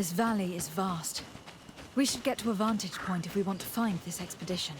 This valley is vast. We should get to a vantage point if we want to find this expedition.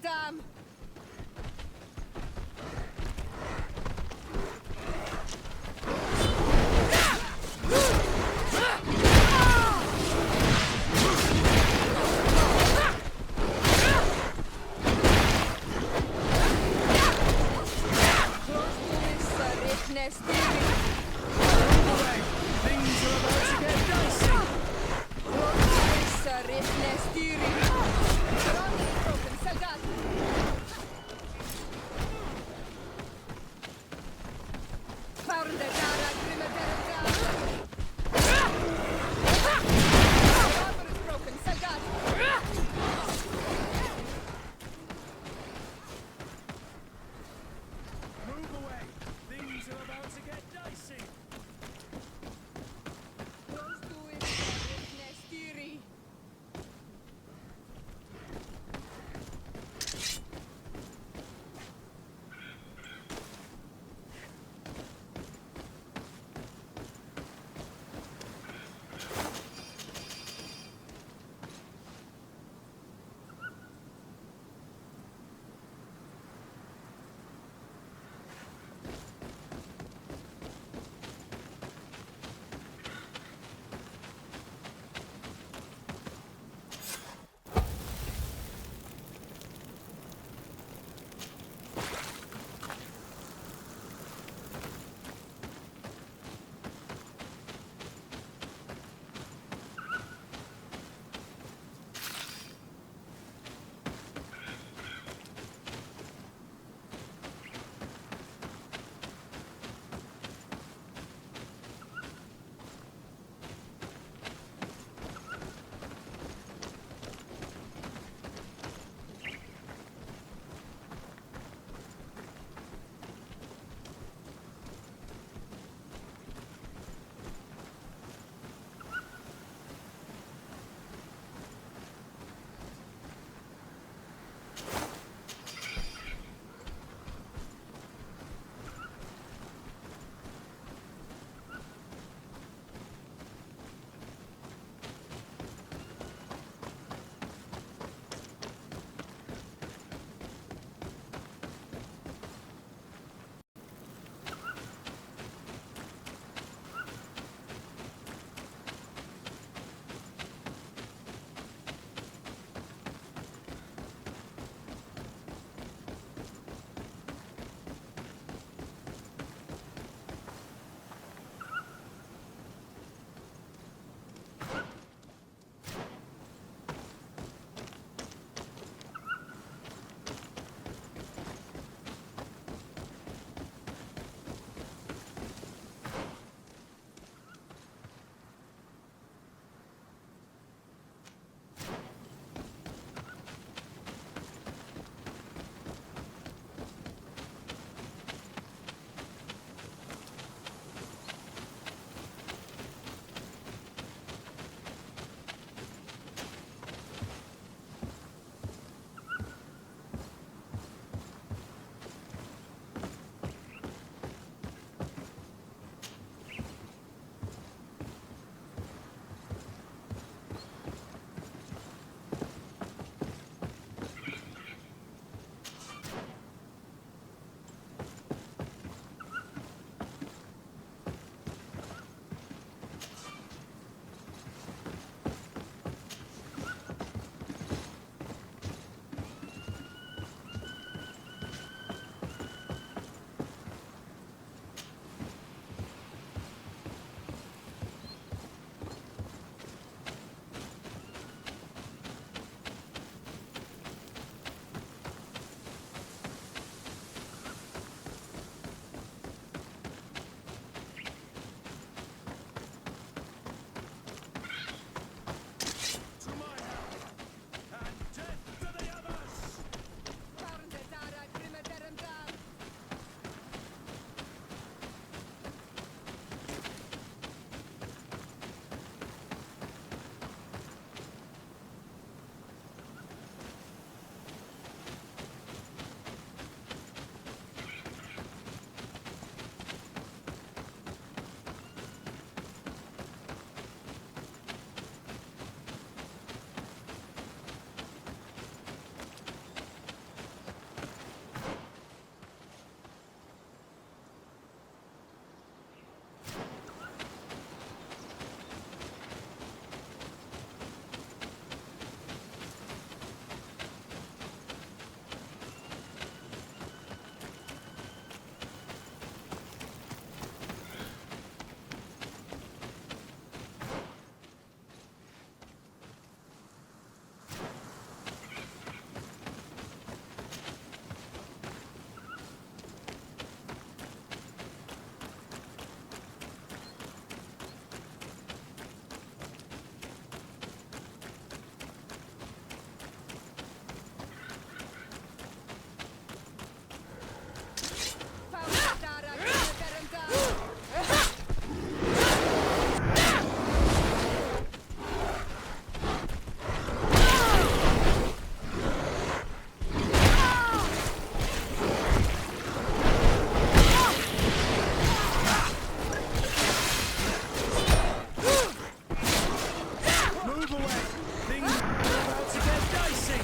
Dam. Things are about to get dicey. Soldati! Move away! Things are about to get dicey!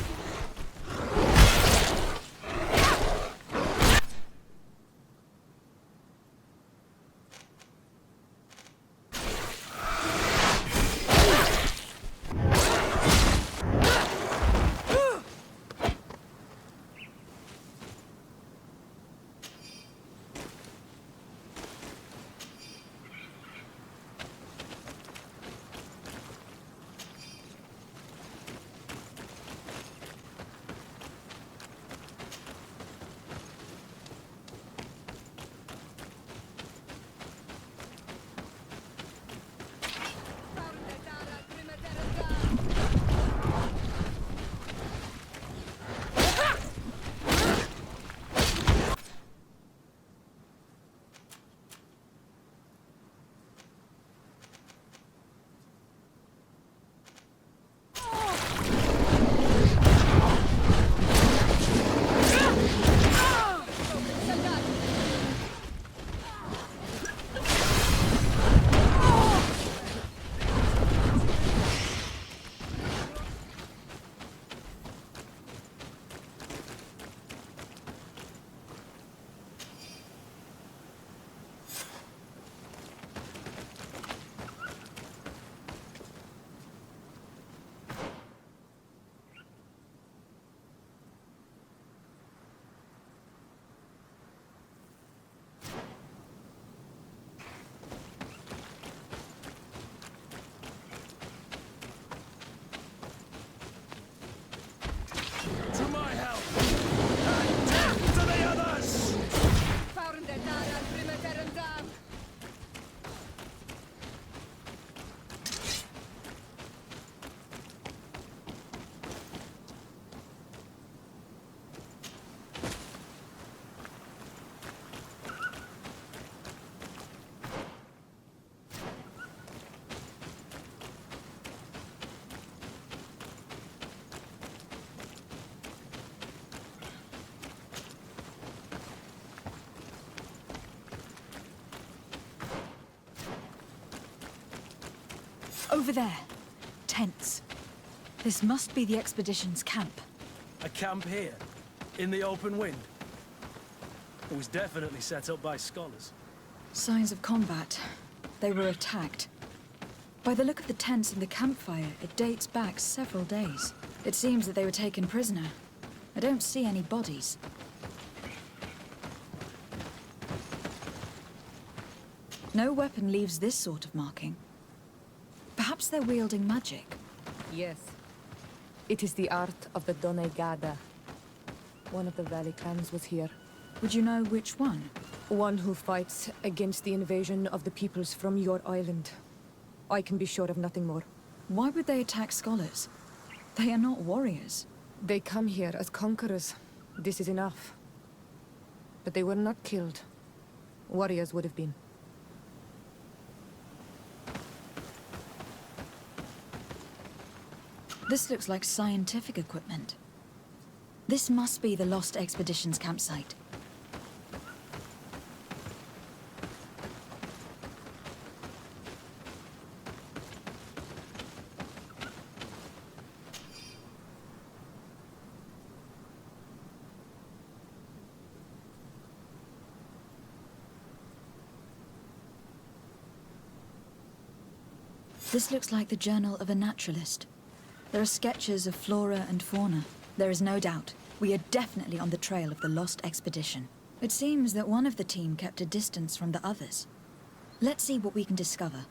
To my help! And death to the others! Over there. Tents. This must be the expedition's camp. A camp here? In the open wind? It was definitely set up by scholars. Signs of combat. They were attacked. By the look of the tents and the campfire, it dates back several days. It seems that they were taken prisoner. I don't see any bodies. No weapon leaves this sort of marking. Perhaps they're wielding magic. Yes. It is the art of the Donegada. One of the Valley clans was here. Would you know which one? One who fights against the invasion of the peoples from your island. I can be sure of nothing more. Why would they attack scholars? They are not warriors. They come here as conquerors. This is enough. But they were not killed. Warriors would have been. This looks like scientific equipment. This must be the Lost Expedition's campsite. This looks like the journal of a naturalist. There are sketches of flora and fauna. There is no doubt. We are definitely on the trail of the Lost Expedition. It seems that one of the team kept a distance from the others. Let's see what we can discover.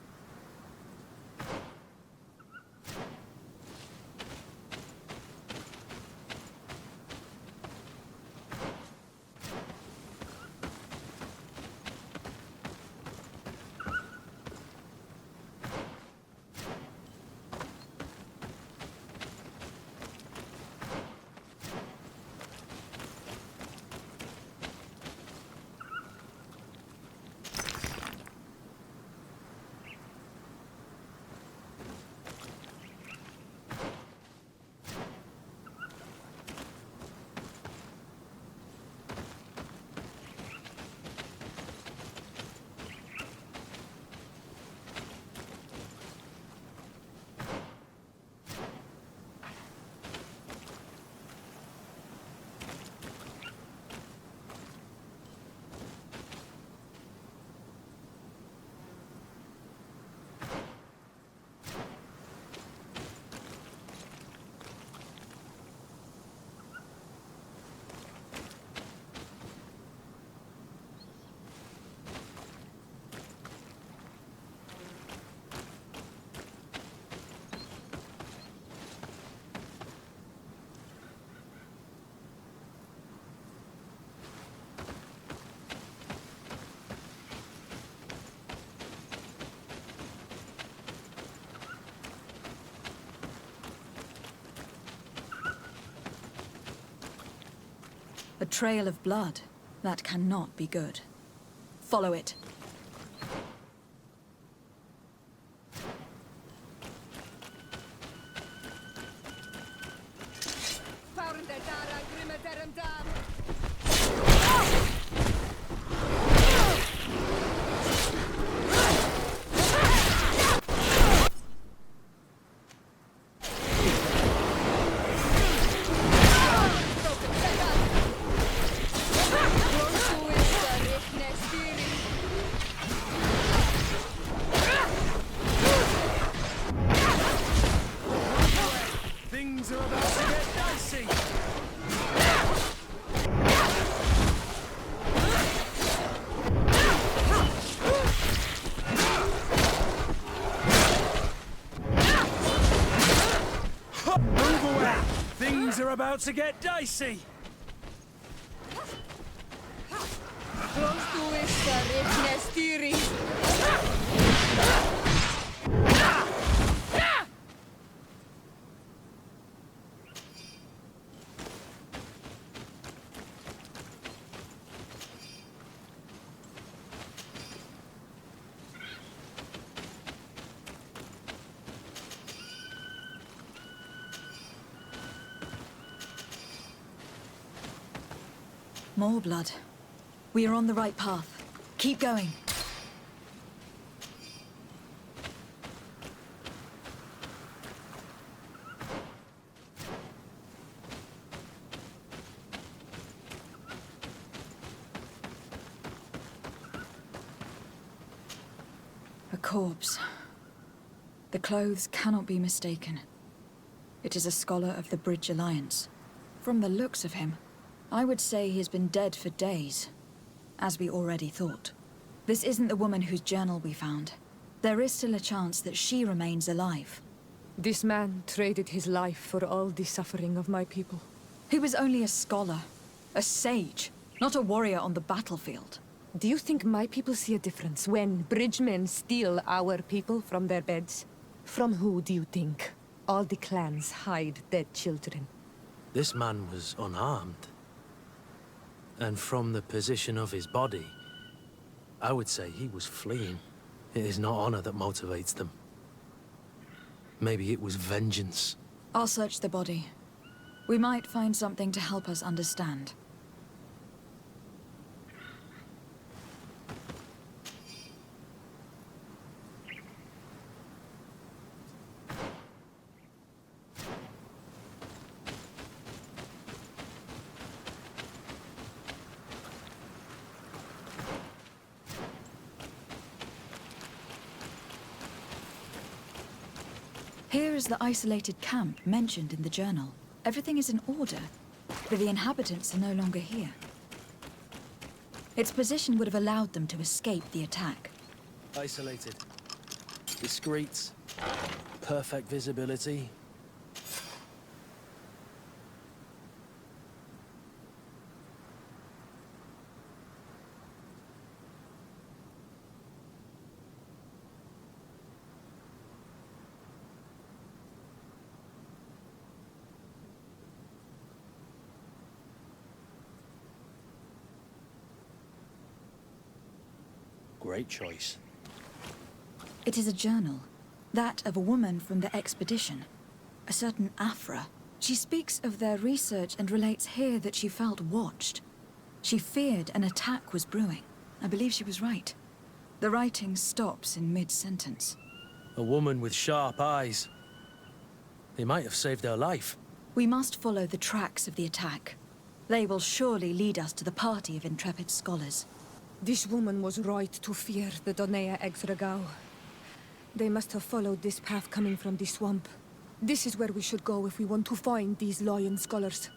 A trail of blood. That cannot be good. Follow it. Things are about to get dicey! Move away! Things are about to get dicey! More blood. We are on the right path. Keep going. A corpse. The clothes cannot be mistaken. It is a scholar of the Bridge Alliance. From the looks of him, I would say he has been dead for days, as we already thought. This isn't the woman whose journal we found. There is still a chance that she remains alive. This man traded his life for all the suffering of my people. He was only a scholar, a sage, not a warrior on the battlefield. Do you think my people see a difference when bridgemen steal our people from their beds? From who do you think all the clans hide dead children? This man was unarmed. And from the position of his body, I would say he was fleeing. It is not honor that motivates them. Maybe it was vengeance. I'll search the body. We might find something to help us understand. Here is the isolated camp mentioned in the journal. Everything is in order, but the inhabitants are no longer here. Its position would have allowed them to escape the attack. Isolated. Discreet. Perfect visibility. Great choice. It is a journal. That of a woman from the expedition. A certain Aphra. She speaks of their research and relates here that she felt watched. She feared an attack was brewing. I believe she was right. The writing stops in mid-sentence. A woman with sharp eyes. They might have saved her life. We must follow the tracks of the attack. They will surely lead us to the party of intrepid scholars. This woman was right to fear the Donea Exregao. They must have followed this path coming from the swamp. This is where we should go if we want to find these lion scholars.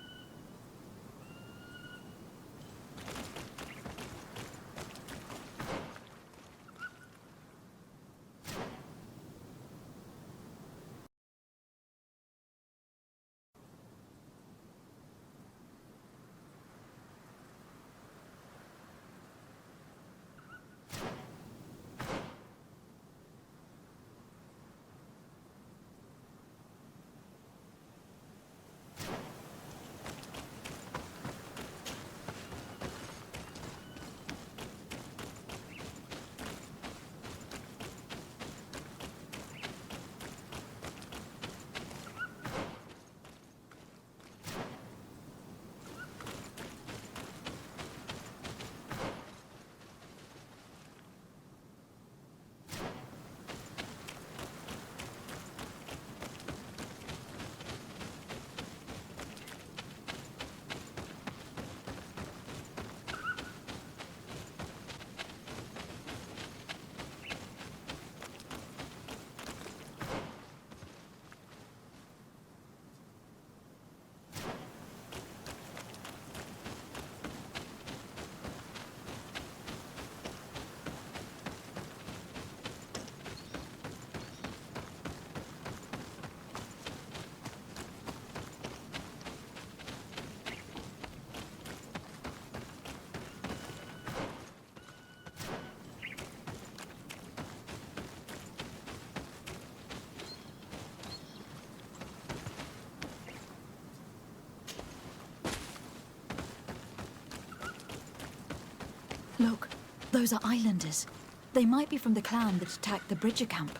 Look, those are islanders. They might be from the clan that attacked the Bridger camp.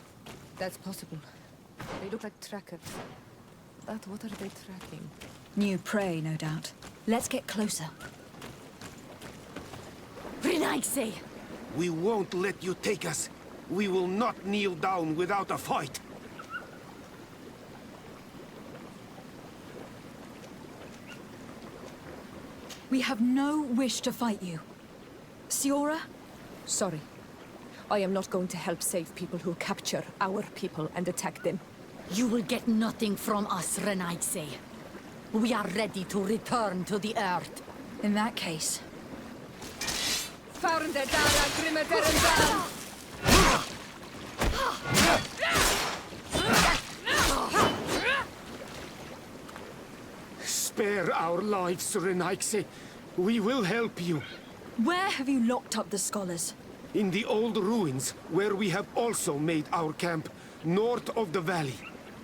That's possible. They look like trackers. But what are they tracking? New prey, no doubt. Let's get closer. Renaigse! We won't let you take us. We will not kneel down without a fight. We have no wish to fight you. Siora? Sorry. I am not going to help save people who capture our people and attack them. You will get nothing from us, Renaigse. We are ready to return to the Earth. In that case, Spare our lives, Renaigse. We will help you. where have you locked up the scholars? In the old ruins, where we have also made our camp, north of the valley.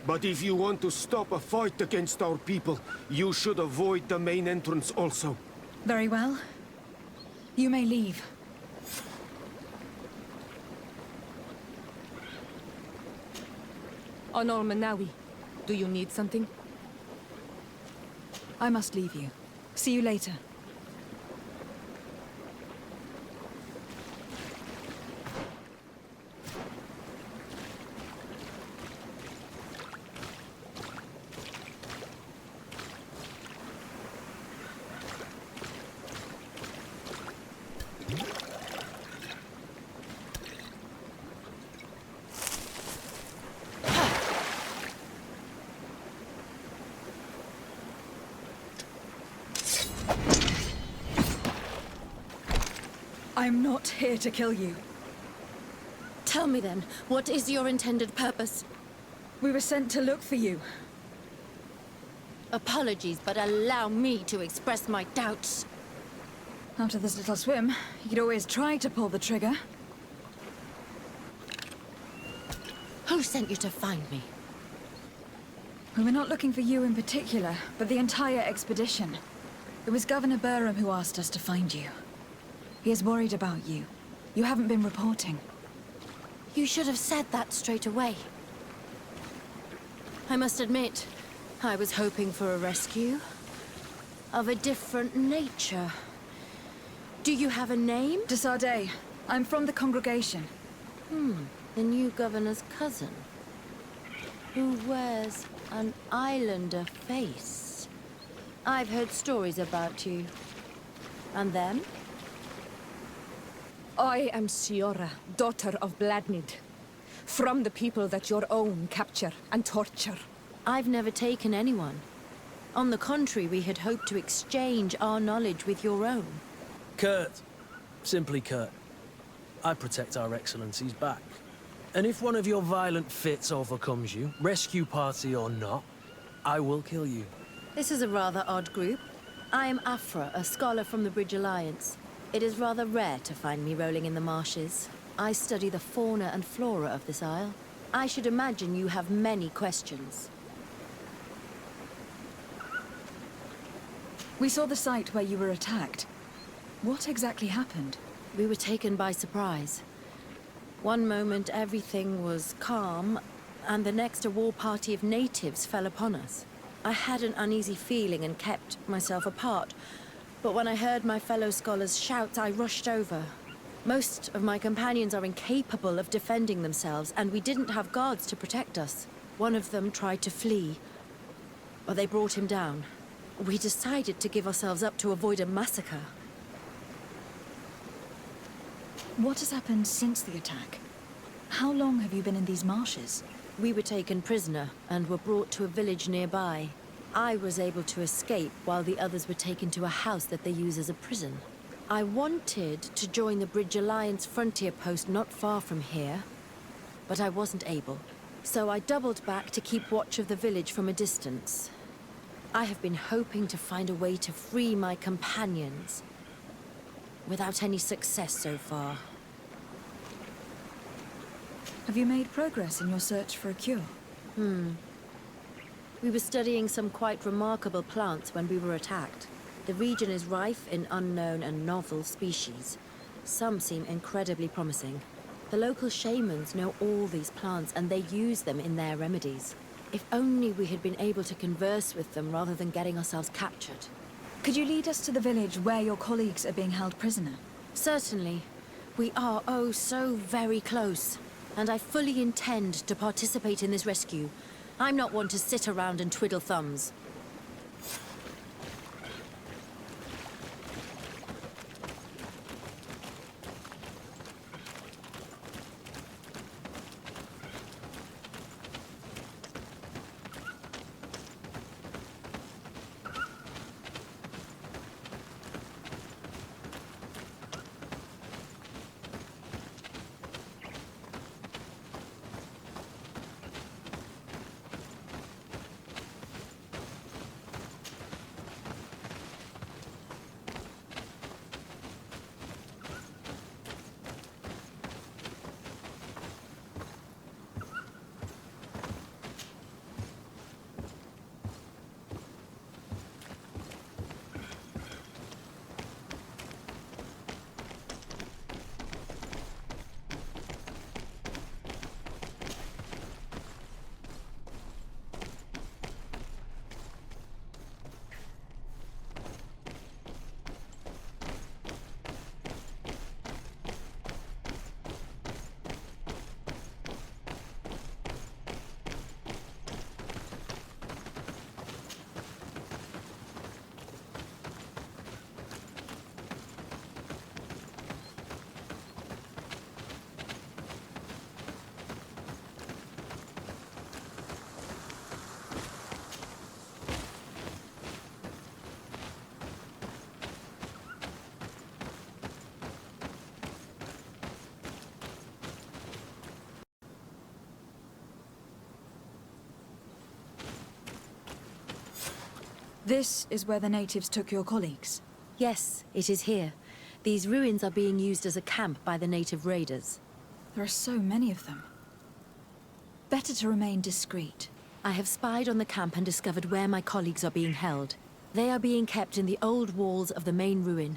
But if you want to stop a fight against our people, you should avoid the main entrance also. Very well. You may leave. Honor Manawi, do you need something? I must leave you. See you later. I'm not here to kill you. Tell me then, what is your intended purpose? We were sent to look for you. Apologies, but allow me to express my doubts. After this little swim, you could always try to pull the trigger. Who sent you to find me? We were not looking for you in particular, but the entire expedition. It was Governor Burham who asked us to find you. He is worried about you. You haven't been reporting. You should have said that straight away. I must admit, I was hoping for a rescue. Of a different nature. Do you have a name? De Sardet. I'm from the congregation. The new governor's cousin. Who wears an islander face. I've heard stories about you. And them? I am Siora, daughter of Bladnid. From the people that your own capture and torture. I've never taken anyone. On the contrary, we had hoped to exchange our knowledge with your own. Kurt. Simply Kurt. I protect our excellencies back. And if one of your violent fits overcomes you, rescue party or not, I will kill you. This is a rather odd group. I am Aphra, a scholar from the Bridge Alliance. It is rather rare to find me rolling in the marshes. I study the fauna and flora of this isle. I should imagine you have many questions. We saw the site where you were attacked. What exactly happened? We were taken by surprise. One moment everything was calm, and the next a war party of natives fell upon us. I had an uneasy feeling and kept myself apart. But when I heard my fellow scholars shout, I rushed over. Most of my companions are incapable of defending themselves, and we didn't have guards to protect us. One of them tried to flee, but they brought him down. We decided to give ourselves up to avoid a massacre. What has happened since the attack? How long have you been in these marshes? We were taken prisoner and were brought to a village nearby. I was able to escape while the others were taken to a house that they use as a prison. I wanted to join the Bridge Alliance frontier post not far from here, but I wasn't able. So I doubled back to keep watch of the village from a distance. I have been hoping to find a way to free my companions, without any success so far. Have you made progress in your search for a cure? We were studying some quite remarkable plants when we were attacked. The region is rife in unknown and novel species. Some seem incredibly promising. The local shamans know all these plants and they use them in their remedies. If only we had been able to converse with them rather than getting ourselves captured. Could you lead us to the village where your colleagues are being held prisoner? Certainly. We are, oh, so very close. And I fully intend to participate in this rescue. I'm not one to sit around and twiddle thumbs. This is where the natives took your colleagues? Yes, it is here. These ruins are being used as a camp by the native raiders. There are so many of them. Better to remain discreet. I have spied on the camp and discovered where my colleagues are being held. They are being kept in the old walls of the main ruin.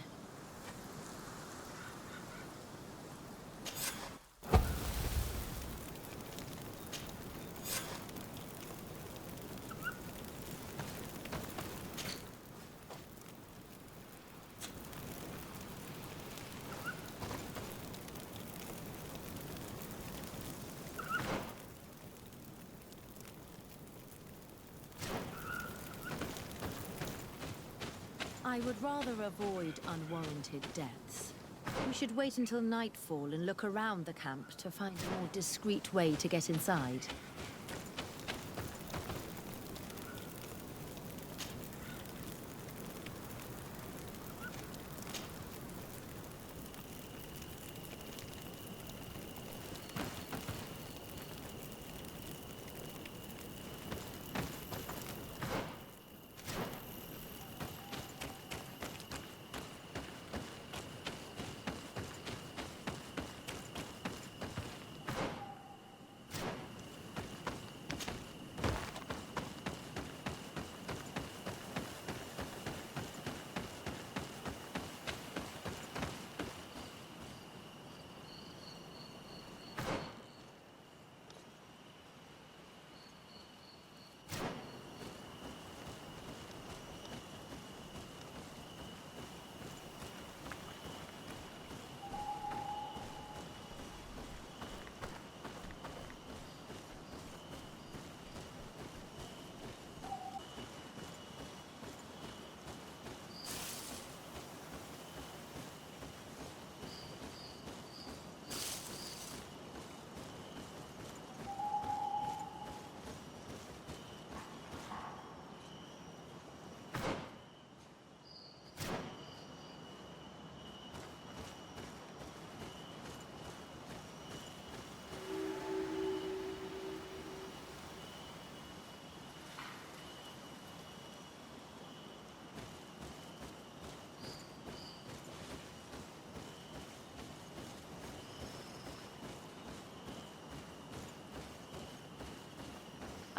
I would rather avoid unwarranted deaths. We should wait until nightfall and look around the camp to find a more discreet way to get inside.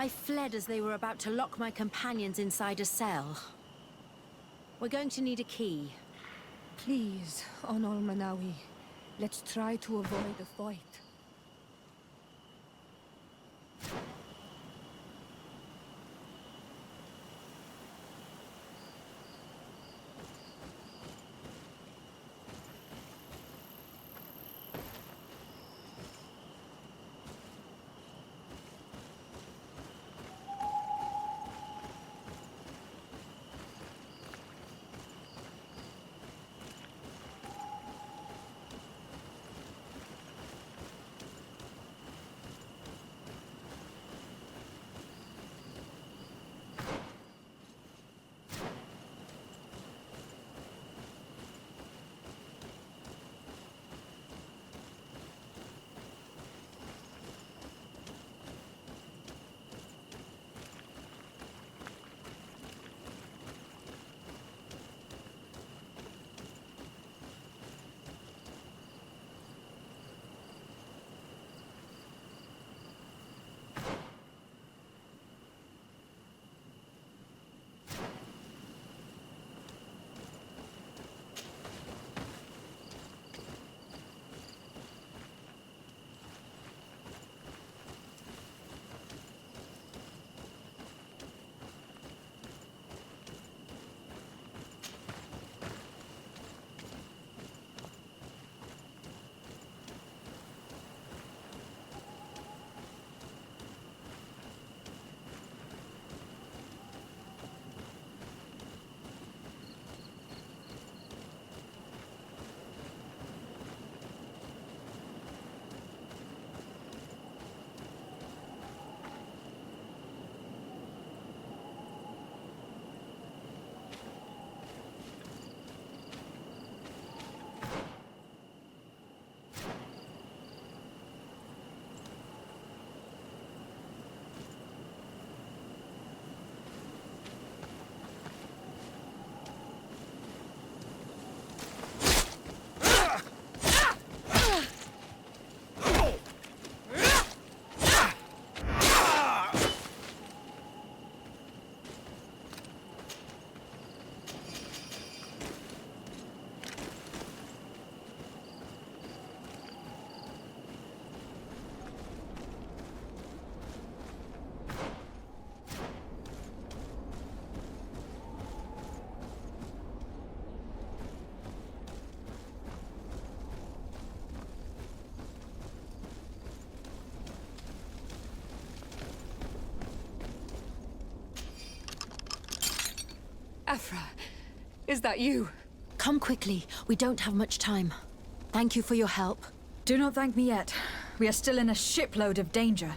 I fled as they were about to lock my companions inside a cell. We're going to need a key. Please, Honor Manawi. Let's try to avoid a fight. Aphra, is that you? Come quickly. We don't have much time. Thank you for your help. Do not thank me yet. We are still in a shipload of danger.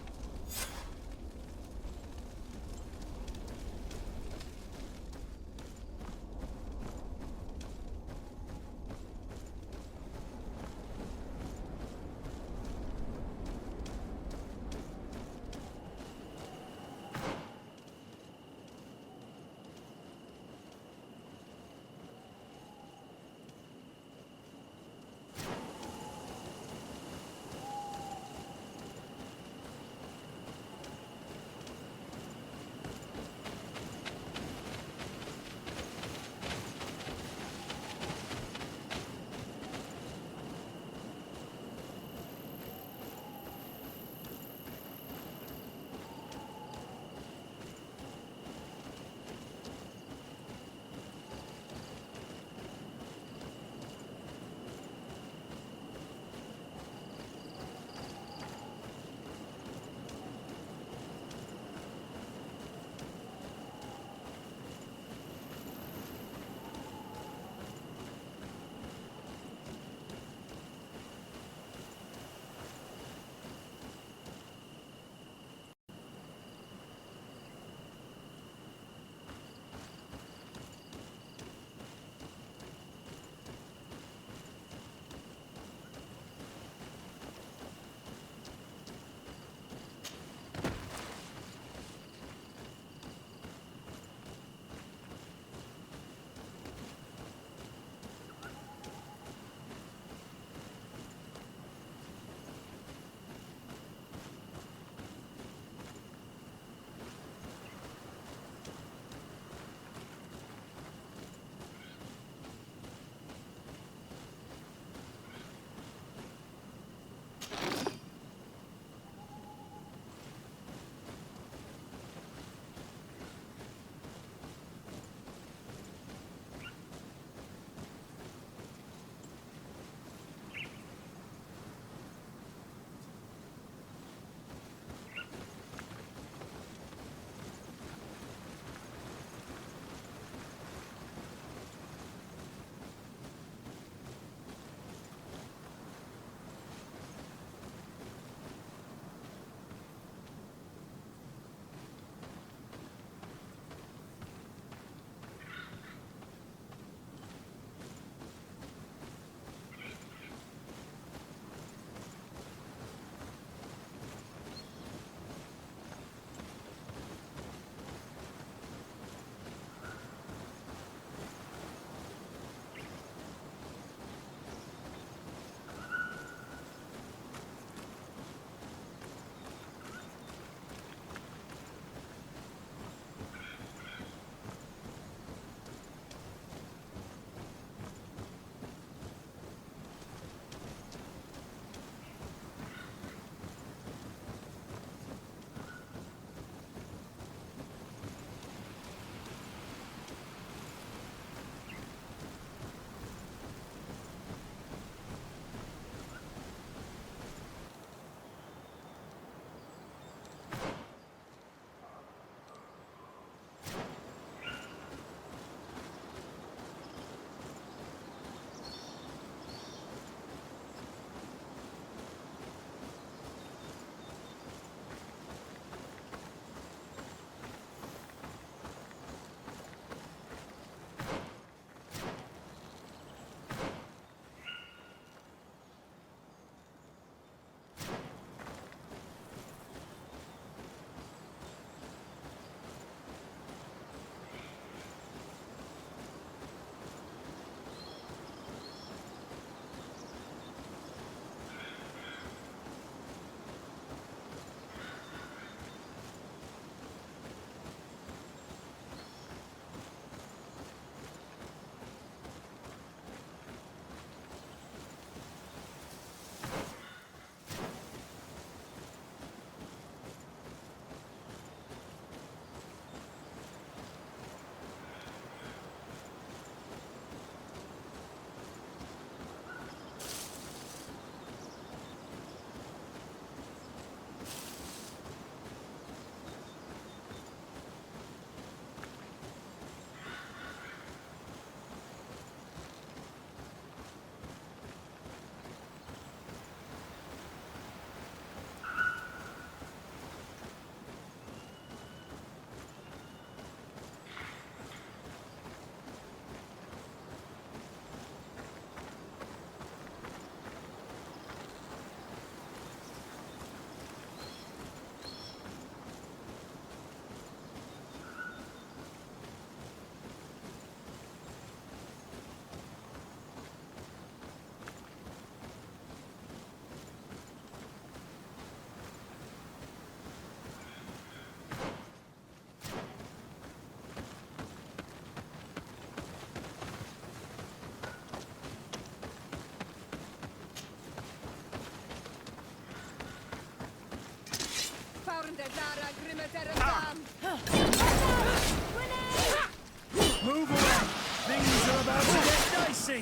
Move away! Things are about to get dicey!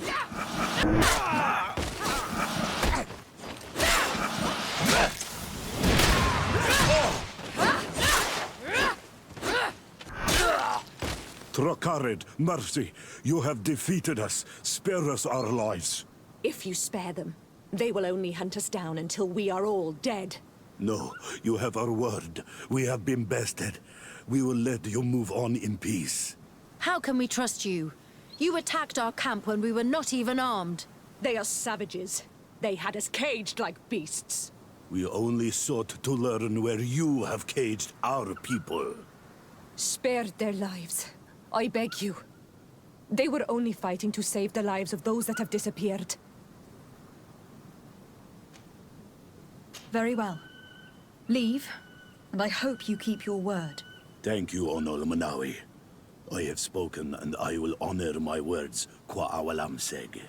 Trakarid, mercy, you have defeated us. Spare us our lives. If you spare them, they will only hunt us down until we are all dead. No, you have our word. We have been bested. We will let you move on in peace. How can we trust you? You attacked our camp when we were not even armed. They are savages. They had us caged like beasts. We only sought to learn where you have caged our people. Spare their lives. I beg you. They were only fighting to save the lives of those that have disappeared. Very well. Leave, and I hope you keep your word. Thank you, Onol Manawi. I have spoken, and I will honor my words, Kwa awalam seg.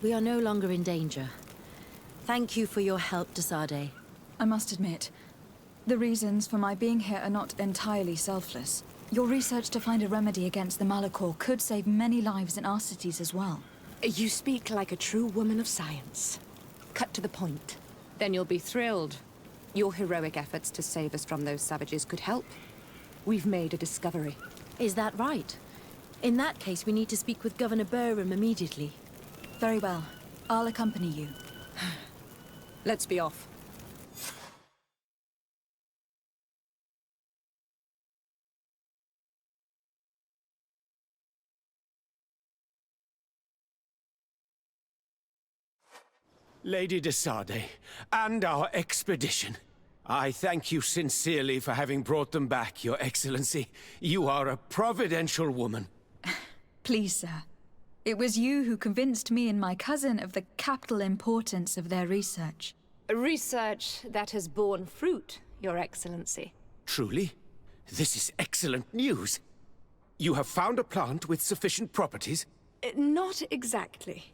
We are no longer in danger. Thank you for your help, Desade. I must admit, the reasons for my being here are not entirely selfless. Your research to find a remedy against the Malachor could save many lives in our cities as well. You speak like a true woman of science. Cut to the point. Then you'll be thrilled. Your heroic efforts to save us from those savages could help. We've made a discovery. Is that right? In that case, we need to speak with Governor Burham immediately. Very well. I'll accompany you. Let's be off. Lady Desade, and our expedition. I thank you sincerely for having brought them back, Your Excellency. You are a providential woman. Please, sir. It was you who convinced me and my cousin of the capital importance of their research. Research that has borne fruit, Your Excellency. Truly? This is excellent news. You have found a plant with sufficient properties? Not exactly.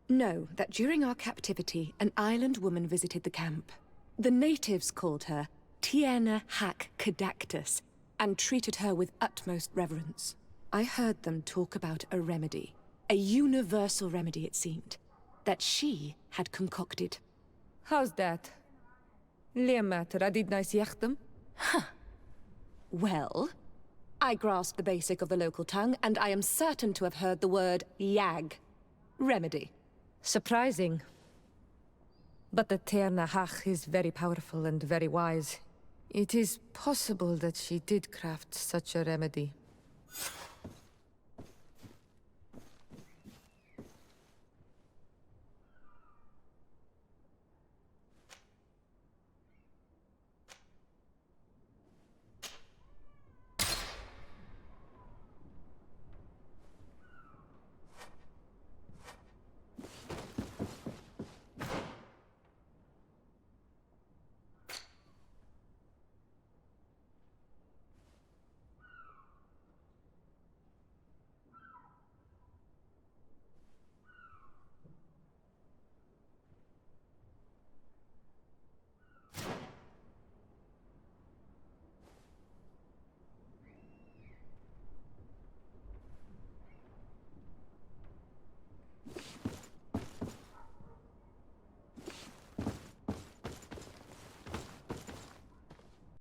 Know that during our captivity, an island woman visited the camp. The natives called her Tiena Hack Cadactus and treated her with utmost reverence. I heard them talk about a remedy, a universal remedy it seemed, that she had concocted. How's that? Leamat radidnais yachtem? Well, I grasp the basic of the local tongue, and I am certain to have heard the word yag. Remedy. Surprising. But the Terna Hach is very powerful and very wise. It is possible that she did craft such a remedy.